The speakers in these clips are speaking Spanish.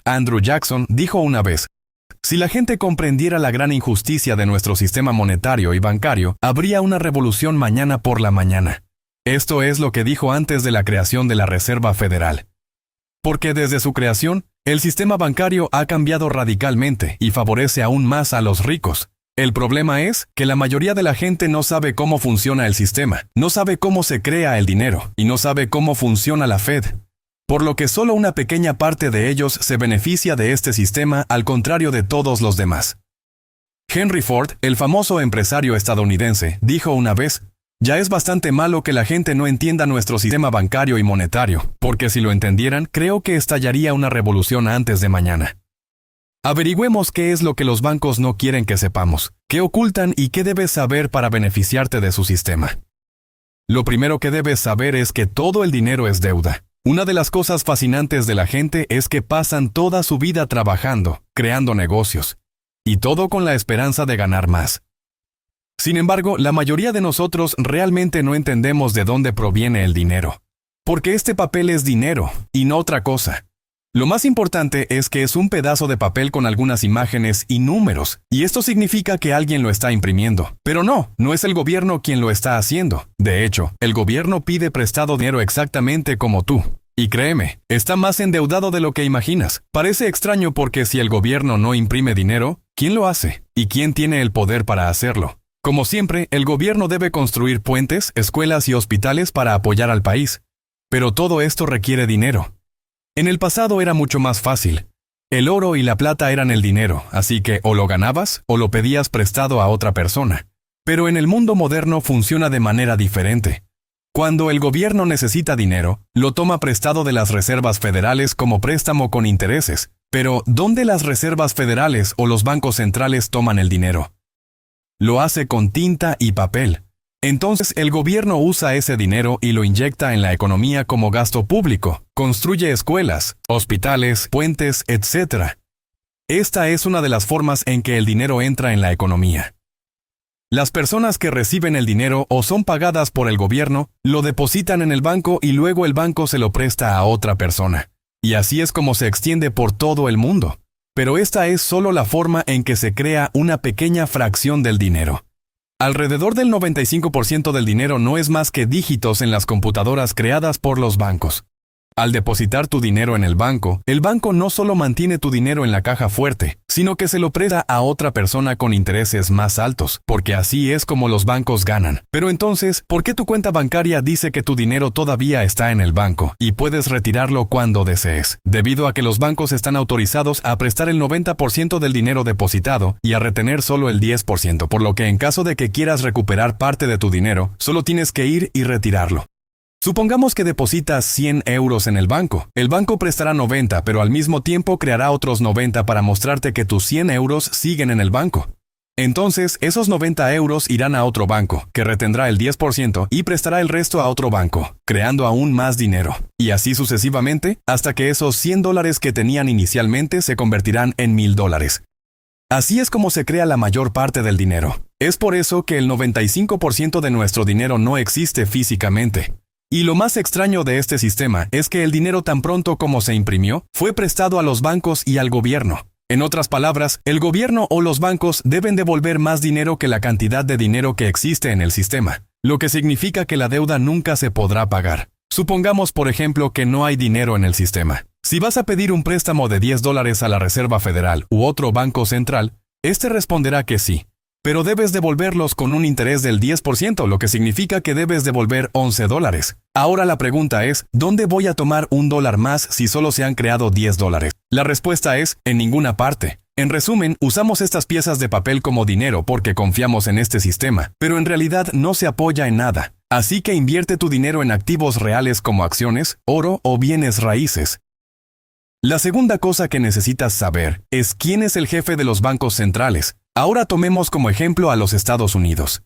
Andrew Jackson dijo una vez: si la gente comprendiera la gran injusticia de nuestro sistema monetario y bancario, habría una revolución mañana por la mañana. Esto es lo que dijo antes de la creación de la Reserva Federal. Porque desde su creación, el sistema bancario ha cambiado radicalmente y favorece aún más a los ricos. El problema es que la mayoría de la gente no sabe cómo funciona el sistema, no sabe cómo se crea el dinero y no sabe cómo funciona la Fed. Por lo que solo una pequeña parte de ellos se beneficia de este sistema al contrario de todos los demás. Henry Ford, el famoso empresario estadounidense, dijo una vez: ya es bastante malo que la gente no entienda nuestro sistema bancario y monetario, porque si lo entendieran, creo que estallaría una revolución antes de mañana. Averigüemos qué es lo que los bancos no quieren que sepamos, qué ocultan y qué debes saber para beneficiarte de su sistema. Lo primero que debes saber es que todo el dinero es deuda. Una de las cosas fascinantes de la gente es que pasan toda su vida trabajando, creando negocios, y todo con la esperanza de ganar más. Sin embargo, la mayoría de nosotros realmente no entendemos de dónde proviene el dinero, porque este papel es dinero, y no otra cosa. Lo más importante es que es un pedazo de papel con algunas imágenes y números, y esto significa que alguien lo está imprimiendo. Pero no es el gobierno quien lo está haciendo. De hecho, el gobierno pide prestado dinero exactamente como tú. Y créeme, está más endeudado de lo que imaginas. Parece extraño porque si el gobierno no imprime dinero, ¿quién lo hace? ¿Y quién tiene el poder para hacerlo? Como siempre, el gobierno debe construir puentes, escuelas y hospitales para apoyar al país. Pero todo esto requiere dinero. En el pasado era mucho más fácil. El oro y la plata eran el dinero, así que o lo ganabas o lo pedías prestado a otra persona. Pero en el mundo moderno funciona de manera diferente. Cuando el gobierno necesita dinero, lo toma prestado de las reservas federales como préstamo con intereses. Pero, ¿dónde las reservas federales o los bancos centrales toman el dinero? Lo hace con tinta y papel. Entonces el gobierno usa ese dinero y lo inyecta en la economía como gasto público, construye escuelas, hospitales, puentes, etc. Esta es una de las formas en que el dinero entra en la economía. Las personas que reciben el dinero o son pagadas por el gobierno, lo depositan en el banco y luego el banco se lo presta a otra persona. Y así es como se extiende por todo el mundo. Pero esta es solo la forma en que se crea una pequeña fracción del dinero. Alrededor del 95% del dinero no es más que dígitos en las computadoras creadas por los bancos. Al depositar tu dinero en el banco no solo mantiene tu dinero en la caja fuerte, sino que se lo presta a otra persona con intereses más altos, porque así es como los bancos ganan. Pero entonces, ¿por qué tu cuenta bancaria dice que tu dinero todavía está en el banco y puedes retirarlo cuando desees? Debido a que los bancos están autorizados a prestar el 90% del dinero depositado y a retener solo el 10%, por lo que en caso de que quieras recuperar parte de tu dinero, solo tienes que ir y retirarlo. Supongamos que depositas 100 euros en el banco. El banco prestará 90, pero al mismo tiempo creará otros 90 para mostrarte que tus 100 euros siguen en el banco. Entonces, esos 90 euros irán a otro banco, que retendrá el 10% y prestará el resto a otro banco, creando aún más dinero. Y así sucesivamente, hasta que esos $100 que tenían inicialmente se convertirán en $1000. Así es como se crea la mayor parte del dinero. Es por eso que el 95% de nuestro dinero no existe físicamente. Y lo más extraño de este sistema es que el dinero tan pronto como se imprimió, fue prestado a los bancos y al gobierno. En otras palabras, el gobierno o los bancos deben devolver más dinero que la cantidad de dinero que existe en el sistema, lo que significa que la deuda nunca se podrá pagar. Supongamos, por ejemplo, que no hay dinero en el sistema. Si vas a pedir un préstamo de $10 a la Reserva Federal u otro banco central, este responderá que sí. Pero debes devolverlos con un interés del 10%, lo que significa que debes devolver $11. Ahora la pregunta es, ¿dónde voy a tomar $1 más si solo se han creado $10? La respuesta es, en ninguna parte. En resumen, usamos estas piezas de papel como dinero porque confiamos en este sistema, pero en realidad no se apoya en nada. Así que invierte tu dinero en activos reales como acciones, oro o bienes raíces. La segunda cosa que necesitas saber es quién es el jefe de los bancos centrales. Ahora tomemos como ejemplo a los Estados Unidos.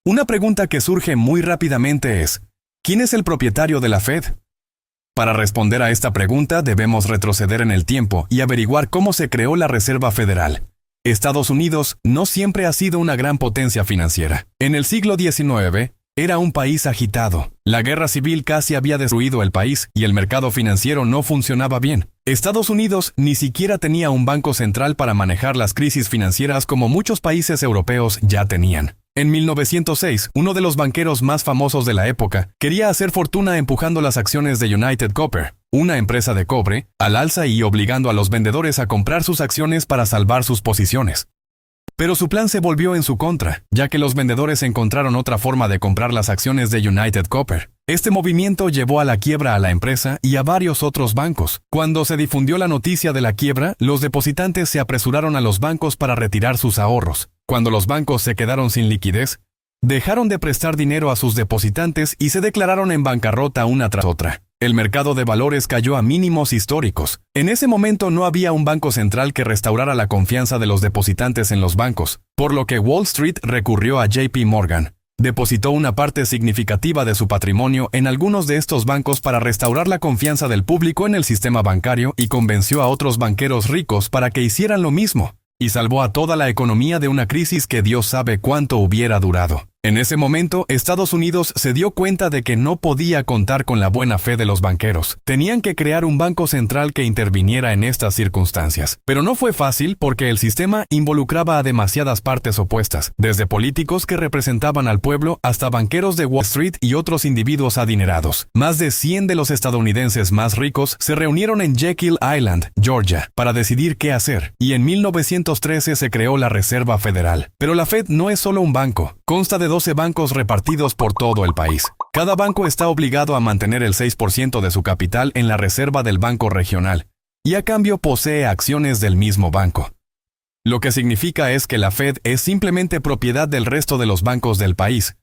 Una pregunta que surge muy rápidamente es, ¿quién es el propietario de la Fed? Para responder a esta pregunta debemos retroceder en el tiempo y averiguar cómo se creó la Reserva Federal. Estados Unidos no siempre ha sido una gran potencia financiera. En el siglo XIX, Era un país agitado. La guerra civil casi había destruido el país y el mercado financiero no funcionaba bien. Estados Unidos ni siquiera tenía un banco central para manejar las crisis financieras como muchos países europeos ya tenían. En 1906, uno de los banqueros más famosos de la época quería hacer fortuna empujando las acciones de United Copper, una empresa de cobre, al alza y obligando a los vendedores a comprar sus acciones para salvar sus posiciones. Pero su plan se volvió en su contra, ya que los vendedores encontraron otra forma de comprar las acciones de United Copper. Este movimiento llevó a la quiebra a la empresa y a varios otros bancos. Cuando se difundió la noticia de la quiebra, los depositantes se apresuraron a los bancos para retirar sus ahorros. Cuando los bancos se quedaron sin liquidez, dejaron de prestar dinero a sus depositantes y se declararon en bancarrota una tras otra. El mercado de valores cayó a mínimos históricos. En ese momento no había un banco central que restaurara la confianza de los depositantes en los bancos, por lo que Wall Street recurrió a JP Morgan. Depositó una parte significativa de su patrimonio en algunos de estos bancos para restaurar la confianza del público en el sistema bancario y convenció a otros banqueros ricos para que hicieran lo mismo, y salvó a toda la economía de una crisis que Dios sabe cuánto hubiera durado. En ese momento, Estados Unidos se dio cuenta de que no podía contar con la buena fe de los banqueros. Tenían que crear un banco central que interviniera en estas circunstancias. Pero no fue fácil porque el sistema involucraba a demasiadas partes opuestas, desde políticos que representaban al pueblo hasta banqueros de Wall Street y otros individuos adinerados. Más de 100 de los estadounidenses más ricos se reunieron en Jekyll Island, Georgia, para decidir qué hacer, y en 1913 se creó la Reserva Federal. Pero la Fed no es solo un banco, consta de 12 bancos repartidos por todo el país. Cada banco está obligado a mantener el 6% de su capital en la reserva del banco regional, y a cambio posee acciones del mismo banco. Lo que significa es que la Fed es simplemente propiedad del resto de los bancos del país.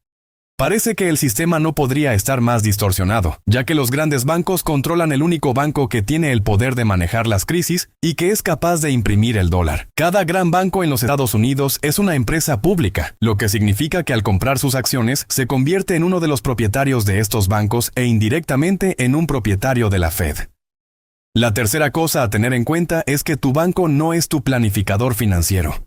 Parece que el sistema no podría estar más distorsionado, ya que los grandes bancos controlan el único banco que tiene el poder de manejar las crisis y que es capaz de imprimir el dólar. Cada gran banco en los Estados Unidos es una empresa pública, lo que significa que al comprar sus acciones se convierte en uno de los propietarios de estos bancos e indirectamente en un propietario de la Fed. La tercera cosa a tener en cuenta es que tu banco no es tu planificador financiero.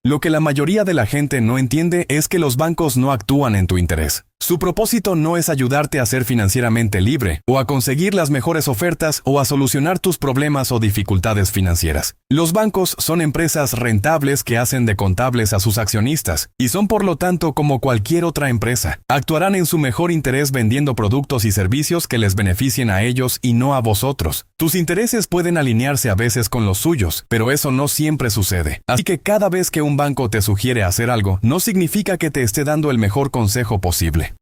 Lo que la mayoría de la gente no entiende es que los bancos no actúan en tu interés. Su propósito no es ayudarte a ser financieramente libre, o a conseguir las mejores ofertas, o a solucionar tus problemas o dificultades financieras. Los bancos son empresas rentables que hacen de contables a sus accionistas, y son por lo tanto como cualquier otra empresa. Actuarán en su mejor interés vendiendo productos y servicios que les beneficien a ellos y no a vosotros. Tus intereses pueden alinearse a veces con los suyos, pero eso no siempre sucede. Así que cada vez que un banco te sugiere hacer algo, no significa que te esté dando el mejor consejo posible.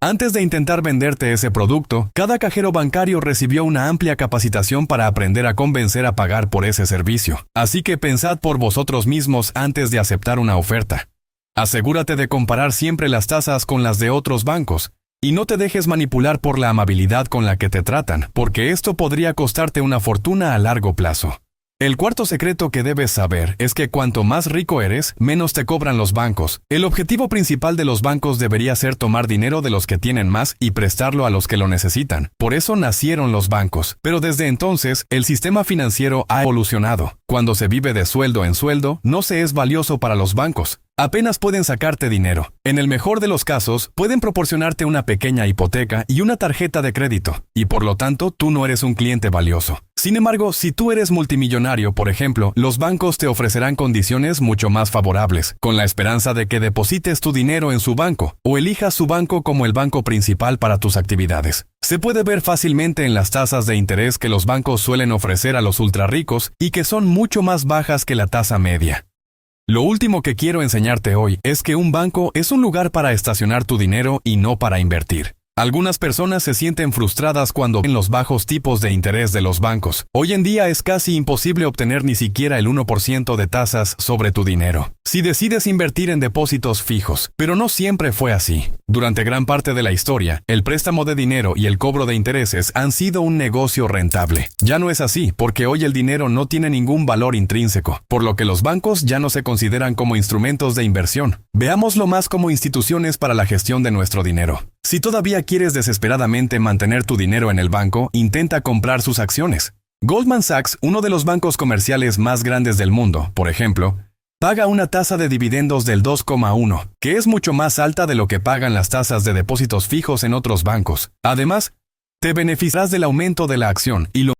Antes de intentar venderte ese producto, cada cajero bancario recibió una amplia capacitación para aprender a convencer a pagar por ese servicio. Así que pensad por vosotros mismos antes de aceptar una oferta. Asegúrate de comparar siempre las tasas con las de otros bancos, y no te dejes manipular por la amabilidad con la que te tratan, porque esto podría costarte una fortuna a largo plazo. El cuarto secreto que debes saber es que cuanto más rico eres, menos te cobran los bancos. El objetivo principal de los bancos debería ser tomar dinero de los que tienen más y prestarlo a los que lo necesitan. Por eso nacieron los bancos. Pero desde entonces, el sistema financiero ha evolucionado. Cuando se vive de sueldo en sueldo, no se es valioso para los bancos. Apenas pueden sacarte dinero. En el mejor de los casos, pueden proporcionarte una pequeña hipoteca y una tarjeta de crédito, y por lo tanto, tú no eres un cliente valioso. Sin embargo, si tú eres multimillonario, por ejemplo, los bancos te ofrecerán condiciones mucho más favorables, con la esperanza de que deposites tu dinero en su banco, o elijas su banco como el banco principal para tus actividades. Se puede ver fácilmente en las tasas de interés que los bancos suelen ofrecer a los ultrarricos y que son mucho más bajas que la tasa media. Lo último que quiero enseñarte hoy es que un banco es un lugar para estacionar tu dinero y no para invertir. Algunas personas se sienten frustradas cuando ven los bajos tipos de interés de los bancos. Hoy en día es casi imposible obtener ni siquiera el 1% de tasas sobre tu dinero, si decides invertir en depósitos fijos. Pero no siempre fue así. Durante gran parte de la historia, el préstamo de dinero y el cobro de intereses han sido un negocio rentable. Ya no es así, porque hoy el dinero no tiene ningún valor intrínseco, por lo que los bancos ya no se consideran como instrumentos de inversión. Veámoslo más como instituciones para la gestión de nuestro dinero. Si todavía quieres desesperadamente mantener tu dinero en el banco, intenta comprar sus acciones. Goldman Sachs, uno de los bancos comerciales más grandes del mundo, por ejemplo, paga una tasa de dividendos del 2,1, que es mucho más alta de lo que pagan las tasas de depósitos fijos en otros bancos. Además, te beneficiarás del aumento de la acción y lo